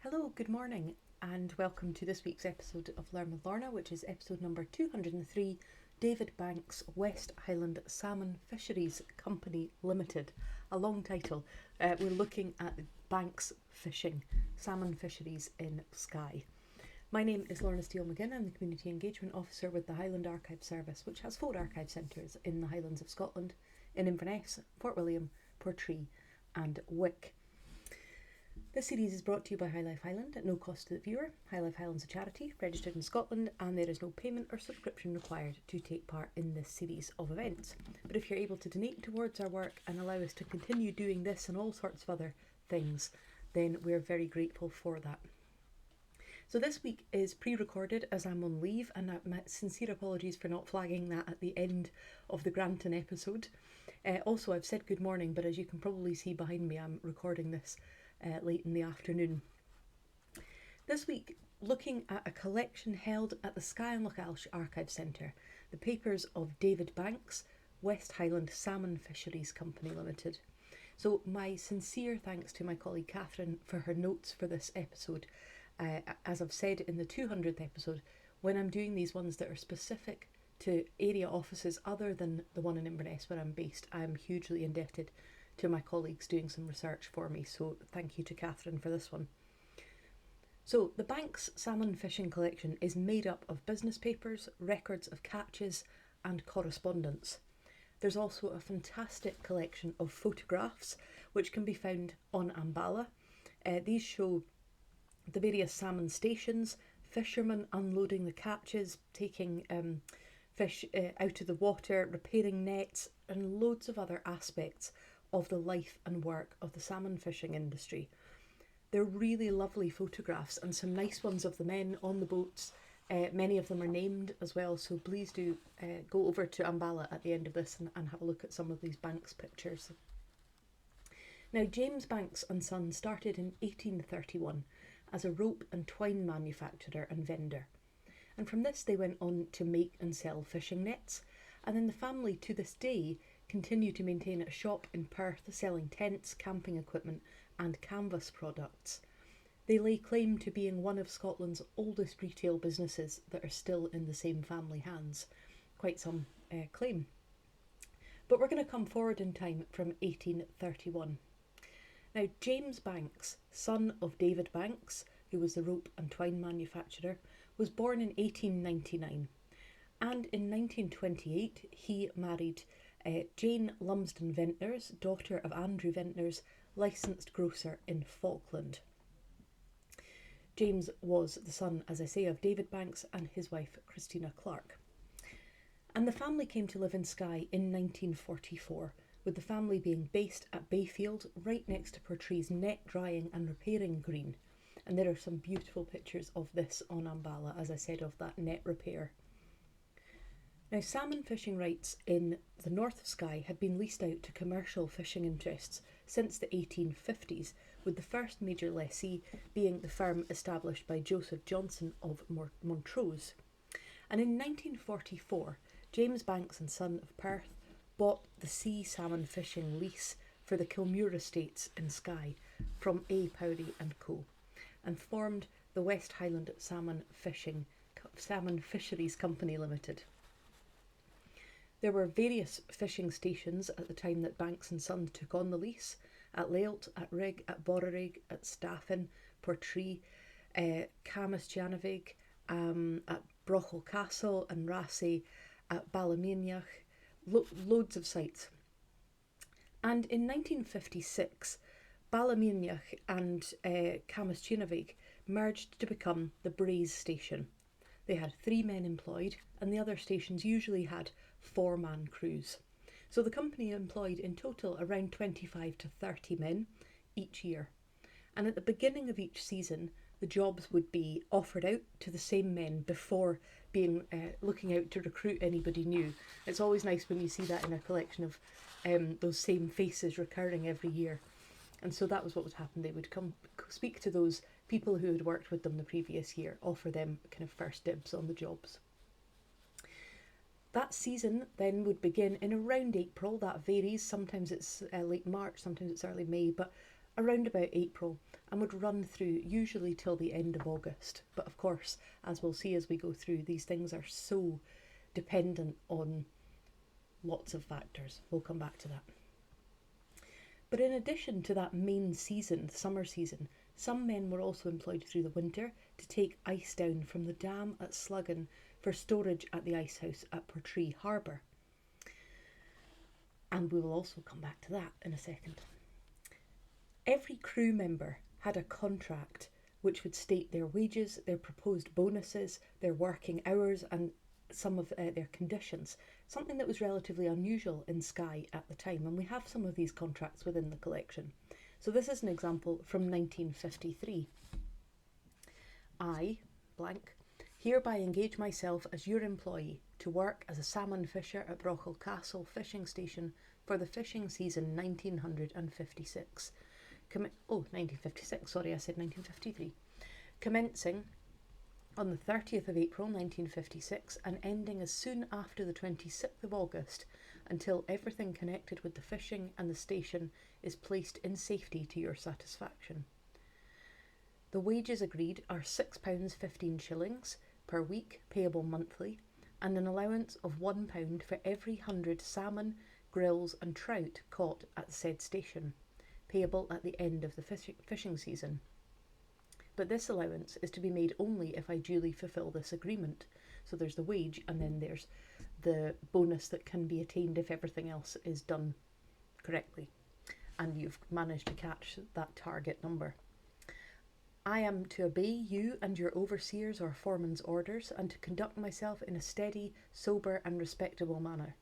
Hello, good morning, and welcome to this week's episode of Learn with Lorna, which is episode number 203, David Banks, West Highland Salmon Fisheries Company Limited. A long title. We're looking at Banks Fishing, salmon fisheries in Skye. My name is Lorna McGinn. I'm the Community Engagement Officer with the Highland Archive Service, which has 4 archive centres in the Highlands of Scotland, in Inverness, Fort William, Portree and Wick. This series is brought to you by High Life Highland at no cost to the viewer. High Life Highland's a charity registered in Scotland, and there is no payment or subscription required to take part in this series of events. But if you're able to donate towards our work and allow us to continue doing this and all sorts of other things, then we're very grateful for that. So this week is pre-recorded as I'm on leave, and my sincere apologies for not flagging that at the end of the Granton episode. Also, I've said good morning, but as you can probably see behind me, I'm recording this late in the afternoon. This week, looking at a collection held at the Skye and Lochael Archive Centre, the papers of David Banks, West Highland Salmon Fisheries Company Limited. So my sincere thanks to my colleague Catherine for her notes for this episode. As I've said in the 200th episode, when I'm doing these ones that are specific to area offices other than the one in Inverness where I'm based, I'm hugely indebted to my colleagues doing some research for me, so thank you to Catherine for this one. So the Banks Salmon Fishing Collection is made up of business papers, records of catches and correspondence. There's also a fantastic collection of photographs which can be found on Ambala. These show the various salmon stations, fishermen unloading the catches, taking fish out of the water, repairing nets, and loads of other aspects of the life and work of the salmon fishing industry. They're really lovely photographs and some nice ones of the men on the boats. Many of them are named as well, so please do go over to Ambala at the end of this and have a look at some of these Banks pictures. Now, James Banks and Son started in 1831 as a rope and twine manufacturer and vendor. And from this they went on to make and sell fishing nets, and then the family to this day continue to maintain a shop in Perth selling tents, camping equipment and canvas products. They lay claim to being one of Scotland's oldest retail businesses that are still in the same family hands. Quite some claim. But we're going to come forward in time from 1831. Now, James Banks, son of David Banks, who was the rope and twine manufacturer, was born in 1899. And in 1928 he married Jane Lumsden Ventners, daughter of Andrew Ventners, licensed grocer in Falkland. James was the son, as I say, of David Banks and his wife Christina Clark. And the family came to live in Skye in 1944, with the family being based at Bayfield, right next to Portree's net drying and repairing green. And there are some beautiful pictures of this on Ambala, as I said, of that net repair. Now, salmon fishing rights in the north of Skye had been leased out to commercial fishing interests since the 1850s, with the first major lessee being the firm established by Joseph Johnson of Montrose. And in 1944, James Banks and Son of Perth bought the sea salmon fishing lease for the Kilmuir Estates in Skye from A. Powrie and Co. and formed the West Highland Salmon Fisheries Company Limited. There were various fishing stations at the time that Banks and Son took on the lease, at Lailt, at Rig, at Borrerig, at Staffin, Portree, Camastjanavig, at Brochel Castle and Rassay, at Ballymeniach, loads of sites. And in 1956, Ballymeniach and Camastjanavig merged to become the Braes station. They had 3 men employed, and the other stations usually had 4-man crews. So the company employed in total around 25 to 30 men each year. And at the beginning of each season, the jobs would be offered out to the same men before being looking out to recruit anybody new. It's always nice when you see that in a collection of those same faces recurring every year. And so that was what would happen. They would come speak to those people who had worked with them the previous year, offer them kind of first dibs on the jobs. That season then would begin in around April. That varies. Sometimes it's late March, sometimes it's early May, but around about April and would run through usually till the end of August. But of course, as we'll see as we go through, these things are so dependent on lots of factors. We'll come back to that. But in addition to that main season, the summer season, some men were also employed through the winter to take ice down from the dam at Sluggan for storage at the icehouse at Portree Harbour. And we will also come back to that in a second. Every crew member had a contract which would state their wages, their proposed bonuses, their working hours and some of their conditions, something that was relatively unusual in Skye at the time, and we have some of these contracts within the collection. So this is an example from 1953. I, blank, hereby engage myself as your employee to work as a salmon fisher at Brochel Castle fishing station for the fishing season 1956. 1956, sorry, I said 1953. Commencing on the 30th of April 1956 and ending as soon after the 26th of August until everything connected with the fishing and the station is placed in safety to your satisfaction. The wages agreed are £6.15 per week, payable monthly, and an allowance of £1 for every 100 salmon, grills and trout caught at said station, payable at the end of the fishing season. But this allowance is to be made only if I duly fulfil this agreement. So there's the wage and then there's the bonus that can be attained if everything else is done correctly and you've managed to catch that target number. I am to obey you and your overseers or foreman's orders and to conduct myself in a steady, sober and respectable manner,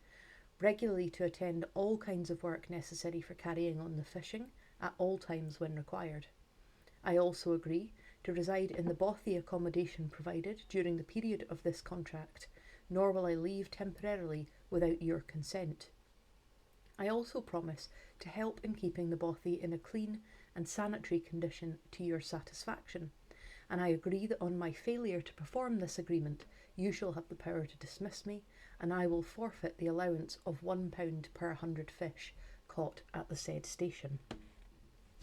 regularly to attend all kinds of work necessary for carrying on the fishing at all times when required. I also agree to reside in the bothy accommodation provided during the period of this contract, nor will I leave temporarily without your consent. I also promise to help in keeping the bothy in a clean and sanitary condition to your satisfaction, and I agree that on my failure to perform this agreement, you shall have the power to dismiss me, and I will forfeit the allowance of £1 per 100 fish caught at the said station.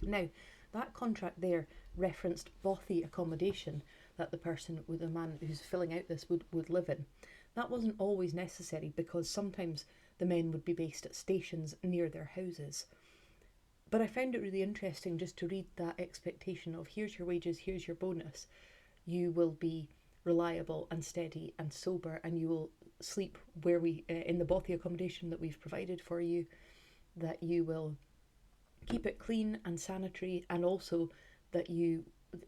Now, that contract there referenced bothy accommodation that the person, the man who's filling out this, would live in. That wasn't always necessary because sometimes the men would be based at stations near their houses. But I found it really interesting just to read that expectation of here's your wages, here's your bonus. You will be reliable and steady and sober, and you will sleep where in the bothy accommodation that we've provided for you, that you will keep it clean and sanitary, and also that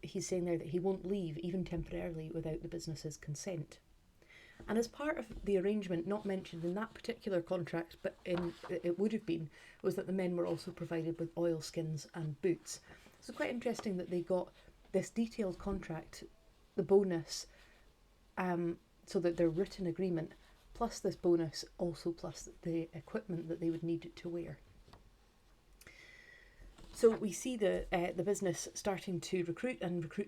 he's saying there that he won't leave even temporarily without the business's consent. And as part of the arrangement, not mentioned in that particular contract, but it would have been, was that the men were also provided with oilskins and boots. So it's quite interesting that they got this detailed contract, the bonus, so that their written agreement, plus this bonus, also plus the equipment that they would need to wear. So we see the business starting to recruit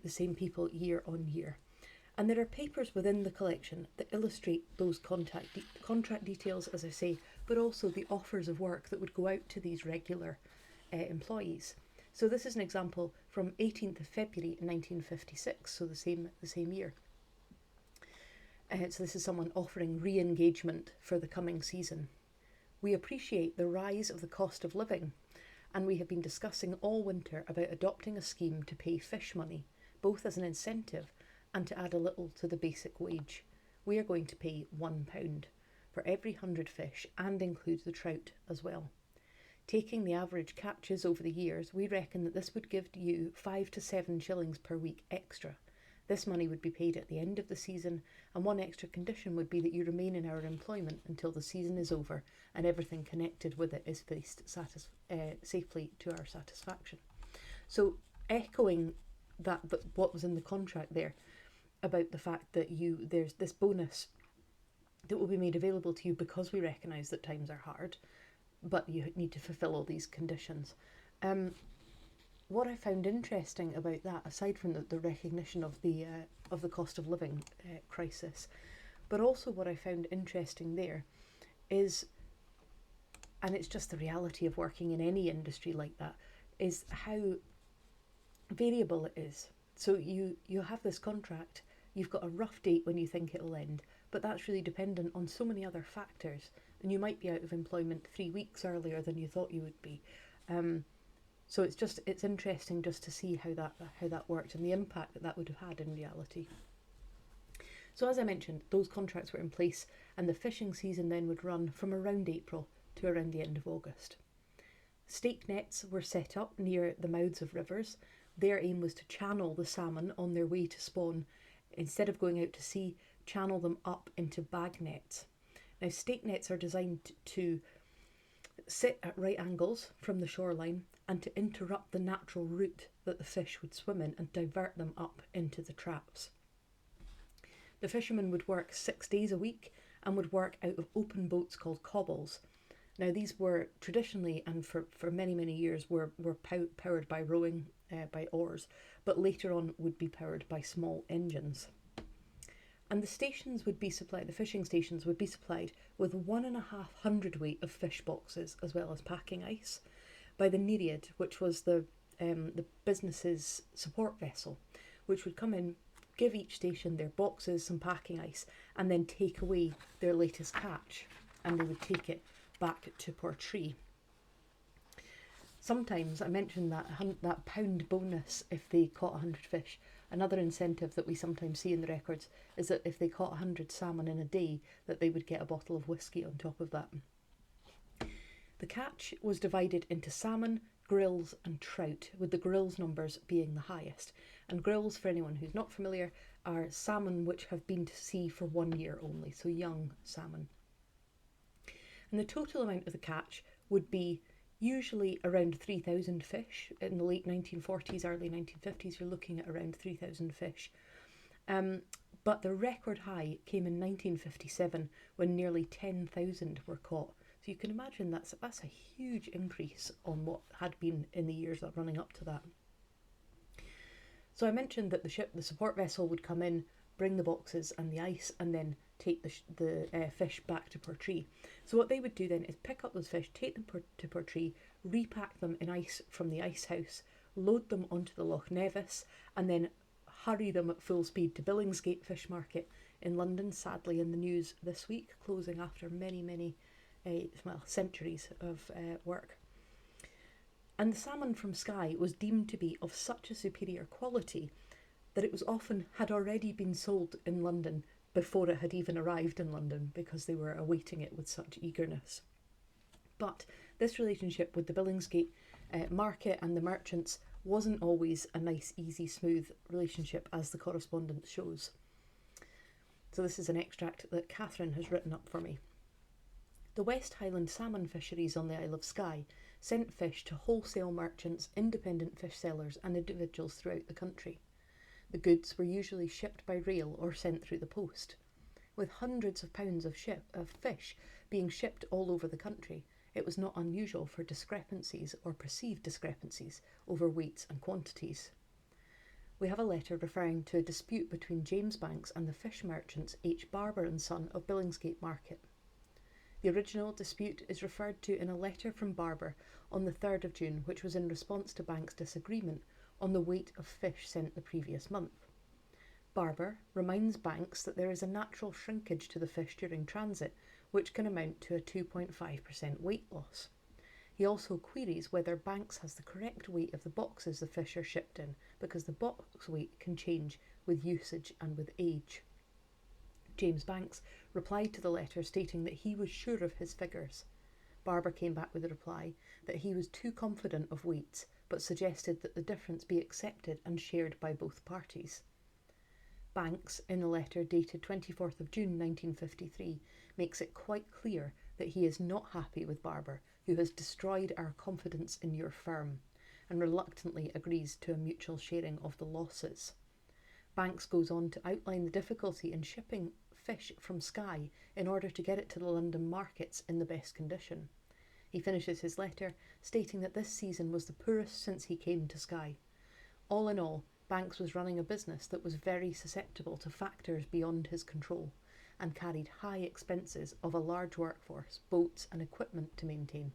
the same people year on year. And there are papers within the collection that illustrate those contract details, as I say, but also the offers of work that would go out to these regular employees. So this is an example from 18th of February 1956, so the same year. So this is someone offering re-engagement for the coming season. We appreciate the rise of the cost of living, and we have been discussing all winter about adopting a scheme to pay fish money, both as an incentive and to add a little to the basic wage. We are going to pay £1 for every 100 fish and include the trout as well. Taking the average catches over the years, we reckon that this would give you 5 to 7 shillings per week extra. This money would be paid at the end of the season, and one extra condition would be that you remain in our employment until the season is over and everything connected with it is placed safely to our satisfaction. So echoing that what was in the contract there, about the fact that there's this bonus that will be made available to you because we recognise that times are hard, but you need to fulfil all these conditions. What I found interesting about that, aside from the recognition of the cost of living crisis, but also what I found interesting there is, and it's just the reality of working in any industry like that, is how variable it is. So you have this contract, you've got a rough date when you think it'll end, but that's really dependent on so many other factors, and you might be out of employment 3 weeks earlier than you thought you would be. So it's interesting just to see how that worked and the impact that would have had in reality. So as I mentioned, those contracts were in place, and the fishing season then would run from around April to around the end of August. Stake nets were set up near the mouths of rivers. Their aim was to channel the salmon on their way to spawn. Instead of going out to sea, channel them up into bag nets. Now, stake nets are designed to sit at right angles from the shoreline and to interrupt the natural route that the fish would swim in and divert them up into the traps. The fishermen would work 6 days a week and would work out of open boats called cobbles. Now, these were traditionally and for many, many years were powered by rowing, by oars, but later on would be powered by small engines. And the fishing stations would be supplied with 1.5 hundredweight of fish boxes as well as packing ice by the Nereid, which was the business's support vessel, which would come in, give each station their boxes, some packing ice, and then take away their latest catch, and they would take it back to Portree. Sometimes I mentioned that pound bonus if they caught 100 fish. Another incentive that we sometimes see in the records is that if they caught 100 salmon in a day, that they would get a bottle of whiskey on top of that. The catch was divided into salmon, grills and trout, with the grills numbers being the highest. And grills, for anyone who's not familiar, are salmon which have been to sea for 1 year only, so young salmon. And the total amount of the catch would be usually around 3,000 fish. In the late 1940s, early 1950s, you're looking at around 3,000 fish. But the record high came in 1957 when nearly 10,000 were caught. So you can imagine that's a huge increase on what had been in the years running up to that. So I mentioned that the support vessel would come in, bring the boxes and the ice, and then take the fish back to Portree. So what they would do then is pick up those fish, take them to Portree, repack them in ice from the ice house, load them onto the Loch Nevis, and then hurry them at full speed to Billingsgate Fish Market in London, sadly in the news this week, closing after many centuries of work. And the salmon from Skye was deemed to be of such a superior quality that it was had already been sold in London before it had even arrived in London, because they were awaiting it with such eagerness. But this relationship with the Billingsgate market and the merchants wasn't always a nice, easy, smooth relationship, as the correspondence shows. So this is an extract that Catherine has written up for me. The West Highland salmon fisheries on the Isle of Skye sent fish to wholesale merchants, independent fish sellers and individuals throughout the country. The goods were usually shipped by rail or sent through the post. With hundreds of pounds of fish being shipped all over the country, it was not unusual for discrepancies or perceived discrepancies over weights and quantities. We have a letter referring to a dispute between James Banks and the fish merchants H. Barber and Son of Billingsgate Market. The original dispute is referred to in a letter from Barber on the 3rd of June, which was in response to Banks' disagreement on the weight of fish sent the previous month. Barber reminds Banks that there is a natural shrinkage to the fish during transit, which can amount to a 2.5% weight loss. He also queries whether Banks has the correct weight of the boxes the fish are shipped in, because the box weight can change with usage and with age. James Banks replied to the letter stating that he was sure of his figures. Barber came back with a reply that he was too confident of weights, but suggested that the difference be accepted and shared by both parties. Banks, in a letter dated 24th of June 1953, makes it quite clear that he is not happy with Barber, who has destroyed our confidence in your firm, and reluctantly agrees to a mutual sharing of the losses. Banks goes on to outline the difficulty in shipping fish from Skye in order to get it to the London markets in the best condition. He finishes his letter stating that this season was the poorest since he came to Skye. All in all, Banks was running a business that was very susceptible to factors beyond his control and carried high expenses of a large workforce, boats and equipment to maintain.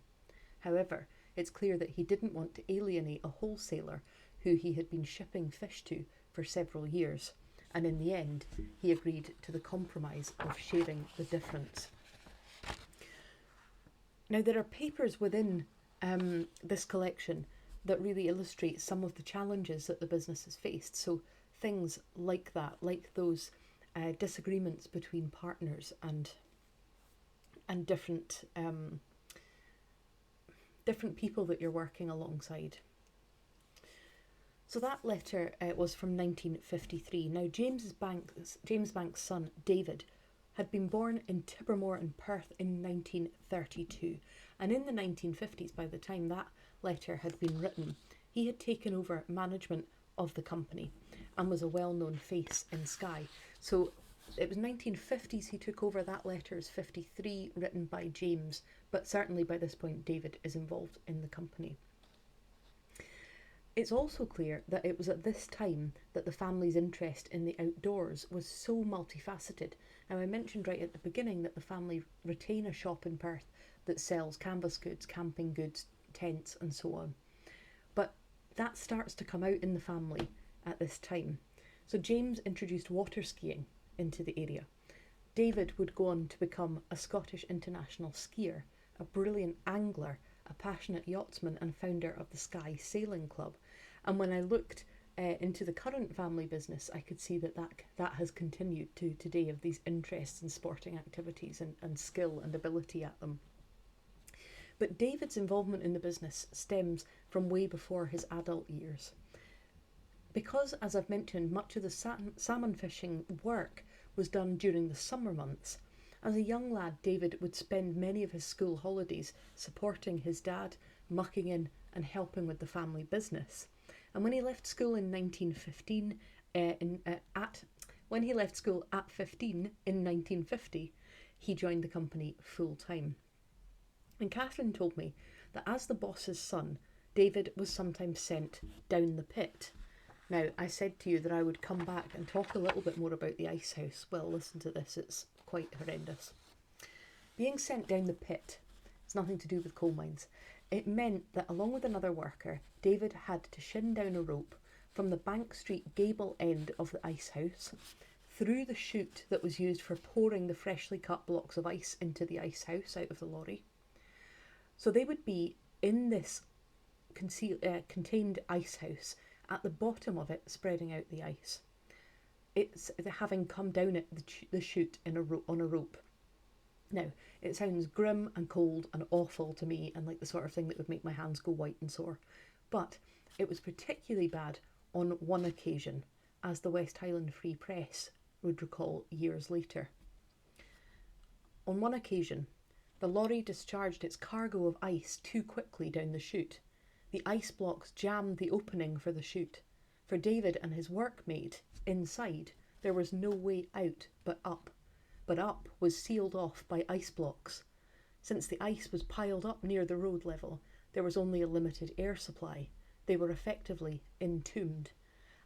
However, it's clear that he didn't want to alienate a wholesaler who he had been shipping fish to for several years, and in the end he agreed to the compromise of sharing the difference. Now there are papers within this collection that really illustrate some of the challenges that the business has faced. So things like that, like those disagreements between partners and different people that you're working alongside. So that letter was from 1953. Now James Banks' son David had been born in Tippermore in Perth in 1932, and in the 1950s, by the time that letter had been written, he had taken over management of the company and was a well-known face in Skye. So it was 1950s he took over. That letter is 53, written by James, but certainly by this point David is involved in the company. It's also clear that it was at this time that the family's interest in the outdoors was so multifaceted. Now, I mentioned right at the beginning that the family retain a shop in Perth that sells canvas goods, camping goods, tents and so on. But that starts to come out in the family at this time. So James introduced water skiing into the area. David would go on to become a Scottish international skier, a brilliant angler, a passionate yachtsman and founder of the Skye Sailing Club. And when I looked into the current family business, I could see that has continued to today, of these interests in sporting activities and skill and ability at them. But David's involvement in the business stems from way before his adult years. Because, as I've mentioned, much of the salmon fishing work was done during the summer months, as a young lad, David would spend many of his school holidays supporting his dad, mucking in and helping with the family business. And when he left school in 1915, when he left school at 15 in 1950, he joined the company full time. And Catherine told me that as the boss's son, David was sometimes sent down the pit. Now, I said to you that I would come back and talk a little bit more about the ice house. Well, listen to this, it's quite horrendous. Being sent down the pit, it's nothing to do with coal mines. It meant that along with another worker, David had to shin down a rope from the Bank Street gable end of the ice house, through the chute that was used for pouring the freshly cut blocks of ice into the ice house out of the lorry. So they would be in this contained ice house, at the bottom of it, spreading out the ice. It's having come down it the chute on a rope. Now, it sounds grim and cold and awful to me, and like the sort of thing that would make my hands go white and sore. But it was particularly bad on one occasion, as the West Highland Free Press would recall years later. On one occasion, the lorry discharged its cargo of ice too quickly down the chute. The ice blocks jammed the opening for the chute. For David and his workmate inside, there was no way out but up. But up was sealed off by ice blocks. Since the ice was piled up near the road level, there was only a limited air supply. They were effectively entombed,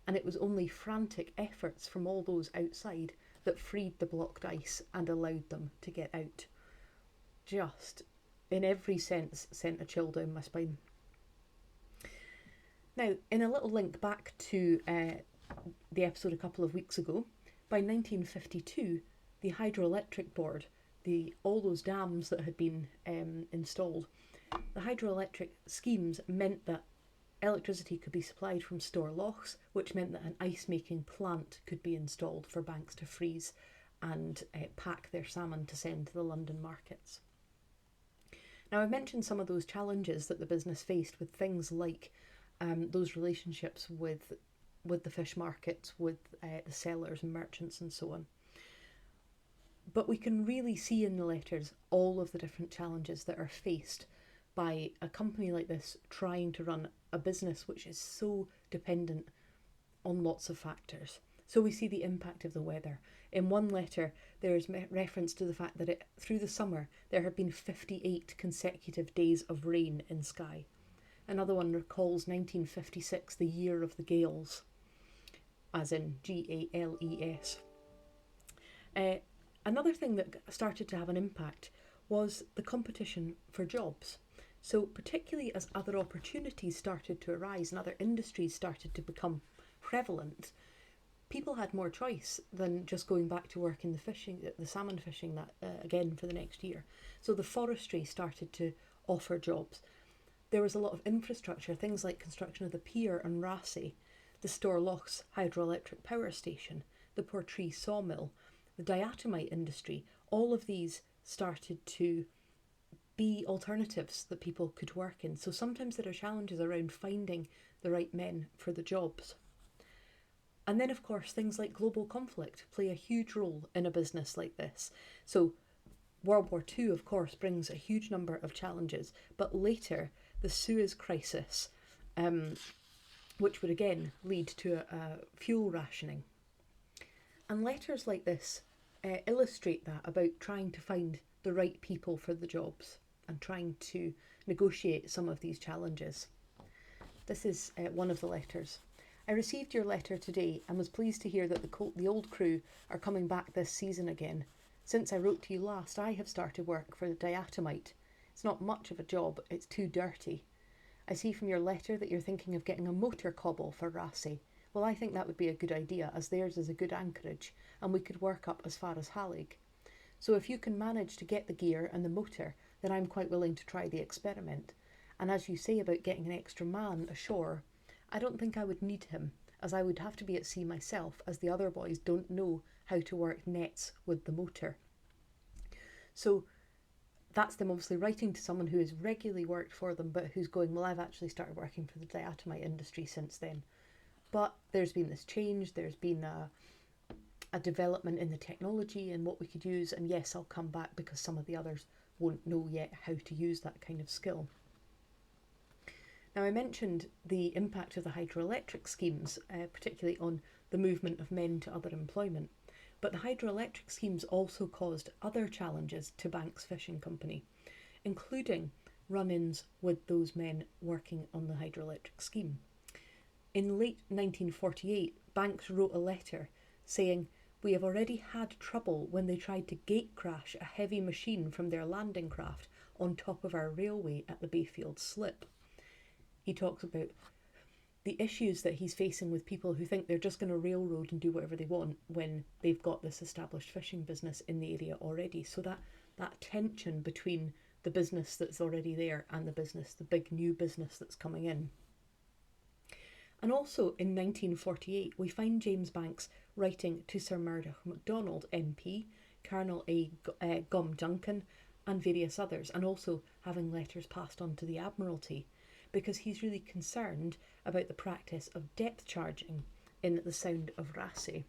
and it was only frantic efforts from all those outside that freed the blocked ice and allowed them to get out. Just, in every sense, sent a chill down my spine. Now, in a little link back to the episode a couple of weeks ago, by 1952, the hydroelectric board, all those dams that had been installed, the hydroelectric schemes meant that electricity could be supplied from store lochs, which meant that an ice-making plant could be installed for banks to freeze and pack their salmon to send to the London markets. Now, I've mentioned some of those challenges that the business faced with things like those relationships with the fish markets, with the sellers and merchants and so on. But we can really see in the letters all of the different challenges that are faced by a company like this trying to run a business which is so dependent on lots of factors. So we see the impact of the weather. In one letter, there is reference to the fact that through the summer there have been 58 consecutive days of rain in Skye. Another one recalls 1956, the year of the Gales, as in Gales. Another thing that started to have an impact was the competition for jobs. So particularly as other opportunities started to arise and other industries started to become prevalent, people had more choice than just going back to work in the salmon fishing that again for the next year. So the forestry started to offer jobs. There was a lot of infrastructure, things like construction of the pier on Raasay, the Storlochs hydroelectric power station, the Portree sawmill, the diatomite industry. All of these started to be alternatives that people could work in. So sometimes there are challenges around finding the right men for the jobs. And then, of course, things like global conflict play a huge role in a business like this. So World War II, of course, brings a huge number of challenges, but later the Suez Crisis, which would again lead to a fuel rationing. And letters like this illustrate that, about trying to find the right people for the jobs and trying to negotiate some of these challenges. This is one of the letters. I received your letter today and was pleased to hear that the old crew are coming back this season again. Since I wrote to you last, I have started work for the diatomite. It's not much of a job, it's too dirty. I see from your letter that you're thinking of getting a motor cobble for Raasay. Well, I think that would be a good idea, as theirs is a good anchorage, and we could work up as far as Halig. So if you can manage to get the gear and the motor, then I'm quite willing to try the experiment. And as you say about getting an extra man ashore, I don't think I would need him, as I would have to be at sea myself, as the other boys don't know how to work nets with the motor. So that's them obviously writing to someone who has regularly worked for them, but who's going, well, I've actually started working for the diatomite industry since then. But there's been this change, there's been a development in the technology and what we could use, and yes, I'll come back because some of the others won't know yet how to use that kind of skill. Now, I mentioned the impact of the hydroelectric schemes, particularly on the movement of men to other employment. But the hydroelectric schemes also caused other challenges to Banks Fishing Company, including run-ins with those men working on the hydroelectric scheme. In late 1948, Banks wrote a letter saying, "We have already had trouble when they tried to gate crash a heavy machine from their landing craft on top of our railway at the Bayfield Slip." He talks about the issues that he's facing with people who think they're just going to railroad and do whatever they want when they've got this established fishing business in the area already. So that tension between the business that's already there and the big new business that's coming in. And also in 1948, we find James Banks writing to Sir Murdoch MacDonald MP, Colonel Gom Duncan, and various others, and also having letters passed on to the Admiralty, because he's really concerned about the practice of depth charging in the Sound of Raasay.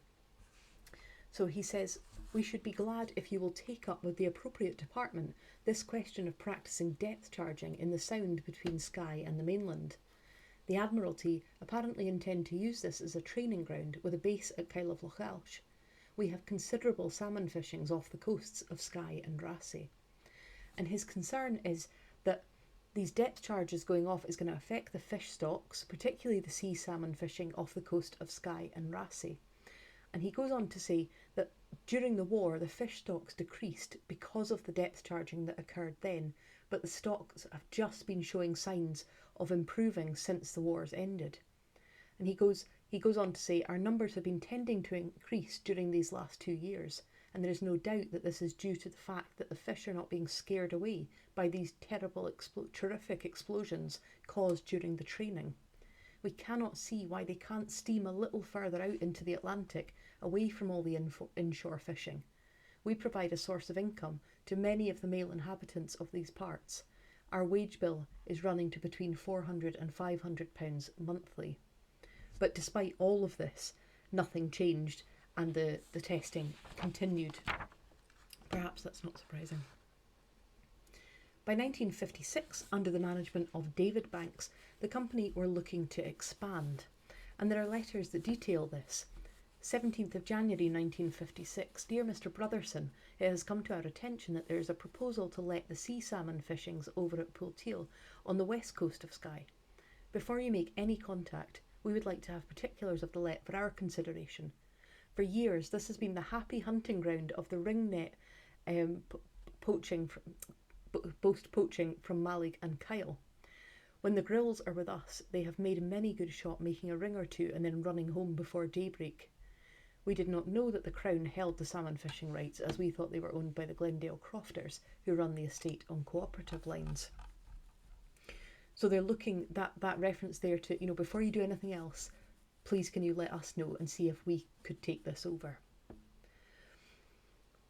So he says, "We should be glad if you will take up with the appropriate department this question of practising depth charging in the Sound between Skye and the mainland. The Admiralty apparently intend to use this as a training ground with a base at Kyle of Lochalsh. We have considerable salmon fishings off the coasts of Skye and Raasay." And his concern is that these depth charges going off is going to affect the fish stocks, particularly the sea salmon fishing off the coast of Skye and Raasay. And he goes on to say that during the war, the fish stocks decreased because of the depth charging that occurred then, but the stocks have just been showing signs of improving since the wars ended. And he goes on to say, "Our numbers have been tending to increase during these last 2 years, and there is no doubt that this is due to the fact that the fish are not being scared away by these terrible, terrific explosions caused during the training. We cannot see why they can't steam a little further out into the Atlantic, away from all the inshore fishing. We provide a source of income to many of the male inhabitants of these parts. Our wage bill is running to between £400 and £500 monthly." But despite all of this, nothing changed, and the testing continued. Perhaps that's not surprising. By 1956, under the management of David Banks, the company were looking to expand, and there are letters that detail this. 17th of January 1956, "Dear Mr. Brotherson, it has come to our attention that there is a proposal to let the sea salmon fishings over at Poolteal on the west coast of Skye. Before you make any contact, we would like to have particulars of the let for our consideration. For years, this has been the happy hunting ground of the ringnet poaching boast poaching from Malig and Kyle. When the grills are with us, they have made many good shot, making a ring or two and then running home before daybreak. We did not know that the Crown held the salmon fishing rights, as we thought they were owned by the Glendale Crofters, who run the estate on cooperative lines. So they're looking, that reference there to, before you do anything else, please can you let us know and see if we could take this over.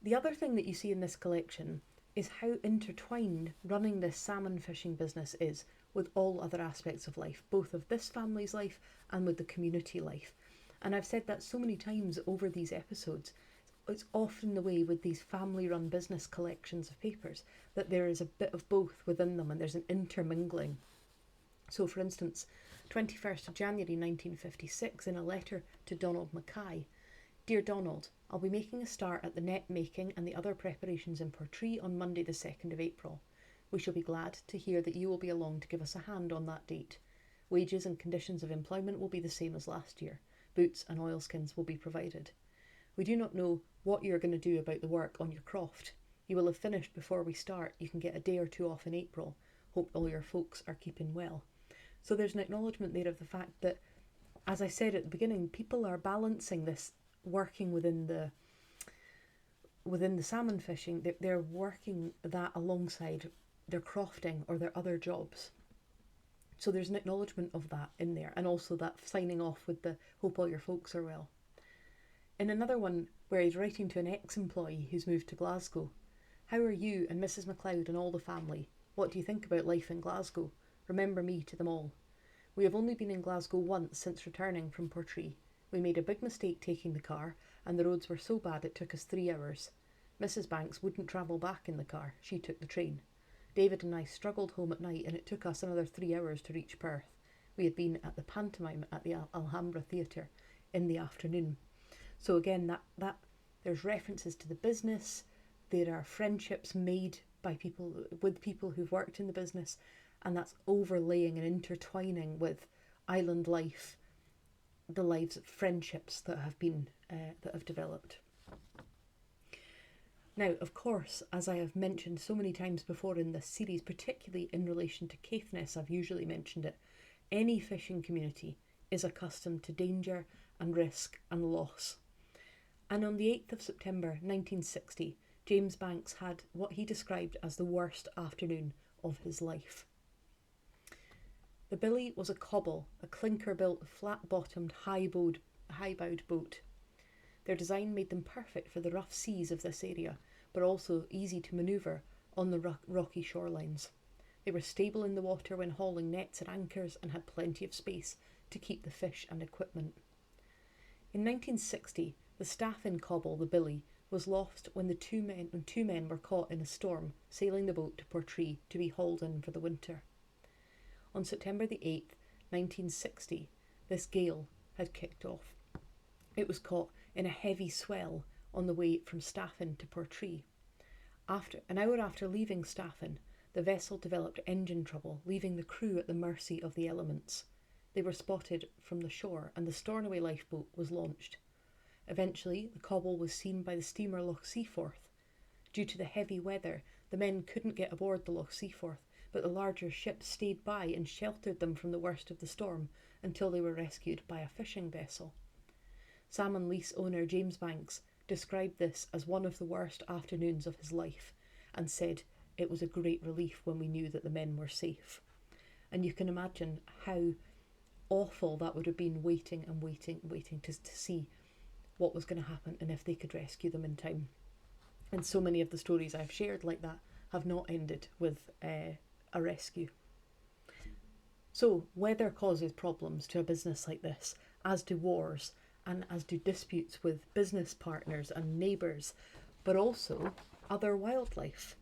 The other thing that you see in this collection is how intertwined running this salmon fishing business is with all other aspects of life, both of this family's life and with the community life. And I've said that so many times over these episodes. It's often the way with these family-run business collections of papers that there is a bit of both within them and there's an intermingling. So, for instance, 21st of January 1956, in a letter to Donald Mackay, "Dear Donald, I'll be making a start at the net making and the other preparations in Portree on Monday the 2nd of April. We shall be glad to hear that you will be along to give us a hand on that date. Wages and conditions of employment will be the same as last year. Boots and oilskins will be provided. We do not know what you are going to do about the work on your croft. You will have finished before we start. You can get a day or two off in April. Hope all your folks are keeping well." So there's an acknowledgement there of the fact that, as I said at the beginning, people are balancing this working within the salmon fishing. They're working that alongside their crofting or their other jobs. So there's an acknowledgement of that in there, and also that signing off with the "hope all your folks are well." In another one where he's writing to an ex-employee who's moved to Glasgow, "How are you and Mrs. MacLeod and all the family? What do you think about life in Glasgow? Remember me to them all. We have only been in Glasgow once since returning from Portree. We made a big mistake taking the car, and the roads were so bad it took us 3 hours. Mrs. Banks wouldn't travel back in the car, she took the train. David and I struggled home at night, and it took us another 3 hours to reach Perth. We had been at the pantomime at the Alhambra Theatre in the afternoon." So again, that there's references to the business. There are friendships made by people with people who've worked in the business, and that's overlaying and intertwining with island life, the lives of friendships that have been that have developed. Now, of course, as I have mentioned so many times before in this series, particularly in relation to Caithness, I've usually mentioned it, any fishing community is accustomed to danger and risk and loss. And on the 8th of September 1960, James Banks had what he described as the worst afternoon of his life. The Billy was a cobble, a clinker-built, flat-bottomed, high-bowed boat. Their design made them perfect for the rough seas of this area, but also easy to manoeuvre on the rocky shorelines. They were stable in the water when hauling nets and anchors and had plenty of space to keep the fish and equipment. In 1960, the Staffin cobble, the Billy, was lost when two men were caught in a storm sailing the boat to Portree to be hauled in for the winter. On September the 8th, 1960, this gale had kicked off. It was caught in a heavy swell on the way from Staffin to Portree. An hour after leaving Staffin, the vessel developed engine trouble, leaving the crew at the mercy of the elements. They were spotted from the shore, and the Stornoway lifeboat was launched. Eventually, the cobble was seen by the steamer Loch Seaforth. Due to the heavy weather, the men couldn't get aboard the Loch Seaforth, but the larger ship stayed by and sheltered them from the worst of the storm until they were rescued by a fishing vessel. Salmon lease owner James Banks described this as one of the worst afternoons of his life and said it was a great relief when we knew that the men were safe. And you can imagine how awful that would have been, waiting to see what was going to happen and if they could rescue them in time. And so many of the stories I've shared like that have not ended with a rescue. So weather causes problems to a business like this, as do wars and as do disputes with business partners and neighbours, but also other wildlife.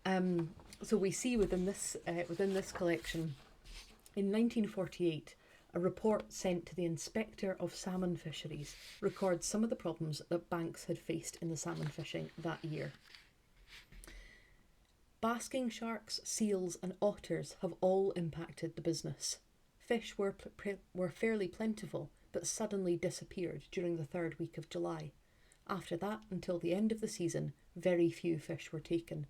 So we see within this collection, in 1948, a report sent to the Inspector of Salmon Fisheries records some of the problems that Banks had faced in the salmon fishing that year. Basking sharks, seals and otters have all impacted the business. Fish were fairly plentiful, but suddenly disappeared during the 3rd week of July. After that, until the end of the season, very few fish were taken.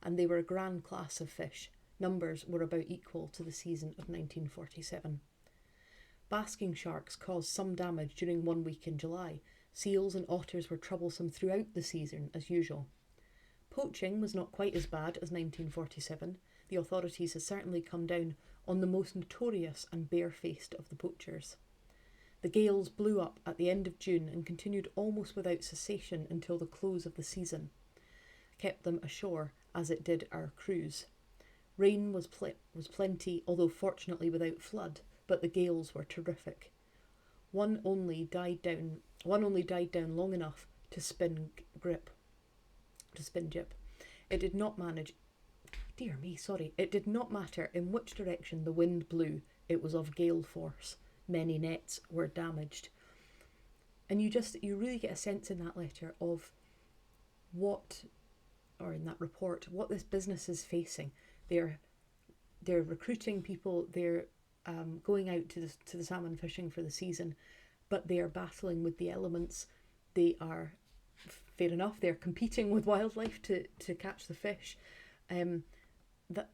and they were a grand class of fish. Numbers were about equal to the season of 1947. Basking sharks caused some damage during 1 week in July. Seals and otters were troublesome throughout the season as usual. Poaching was not quite as bad as 1947. The authorities had certainly come down on the most notorious and barefaced of the poachers. The gales blew up at the end of June and continued almost without cessation until the close of the season, kept them ashore as it did our cruise. Rain was plenty, although fortunately without flood, but the gales were terrific. One only died down long enough to spin jib. It did not matter in which direction the wind blew, it was of gale force. Many nets were damaged. And you really get a sense in that letter of in that report, what this business is facing. They're recruiting people, they're going out to the salmon fishing for the season, but they are battling with the elements. They are, fair enough, they're competing with wildlife to catch the fish. That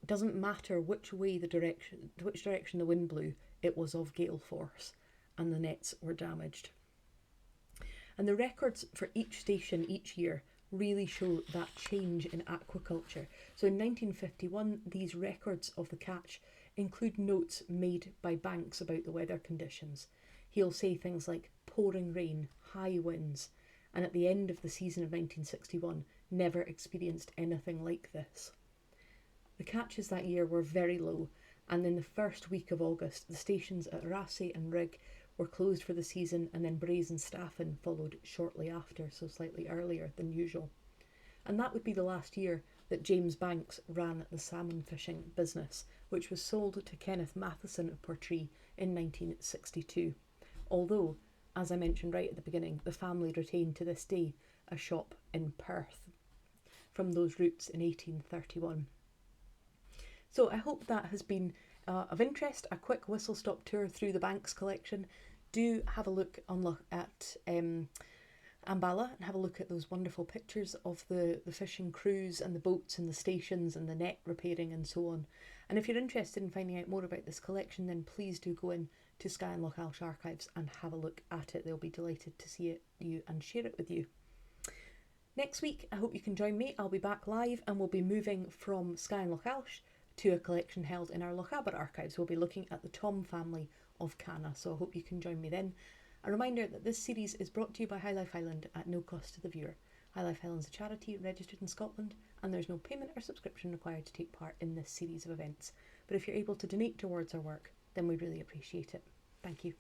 doesn't matter which direction the wind blew, it was of gale force, and the nets were damaged. And the records for each station each year really show that change in aquaculture. So in 1951, these records of the catch include notes made by Banks about the weather conditions. He'll say things like pouring rain, high winds, and at the end of the season of 1961, never experienced anything like this. The catches that year were very low, and in the first week of August, the stations at Raasay and Rig were closed for the season, and then Braes and Staffin followed shortly after, so slightly earlier than usual. And that would be the last year that James Banks ran the salmon fishing business, which was sold to Kenneth Matheson of Portree in 1962. Although, as I mentioned right at the beginning, the family retained to this day a shop in Perth from those roots in 1831. So I hope that has been of interest, a quick whistle-stop tour through the Banks collection. Do have a look at Ambala and have a look at those wonderful pictures of the fishing crews and the boats and the stations and the net repairing and so on. And if you're interested in finding out more about this collection, then please do go in to Skye and Lochailsh Archives and have a look at it. They'll be delighted to see you and share it with you. Next week, I hope you can join me. I'll be back live and we'll be moving from Skye and Lochailsh to a collection held in our Lochaber archives. We'll be looking at the Tom family of Canna, so I hope you can join me then. A reminder that this series is brought to you by High Life Highland at no cost to the viewer. High Life Highland is a charity registered in Scotland, and there's no payment or subscription required to take part in this series of events. But if you're able to donate towards our work, then we really appreciate it. Thank you.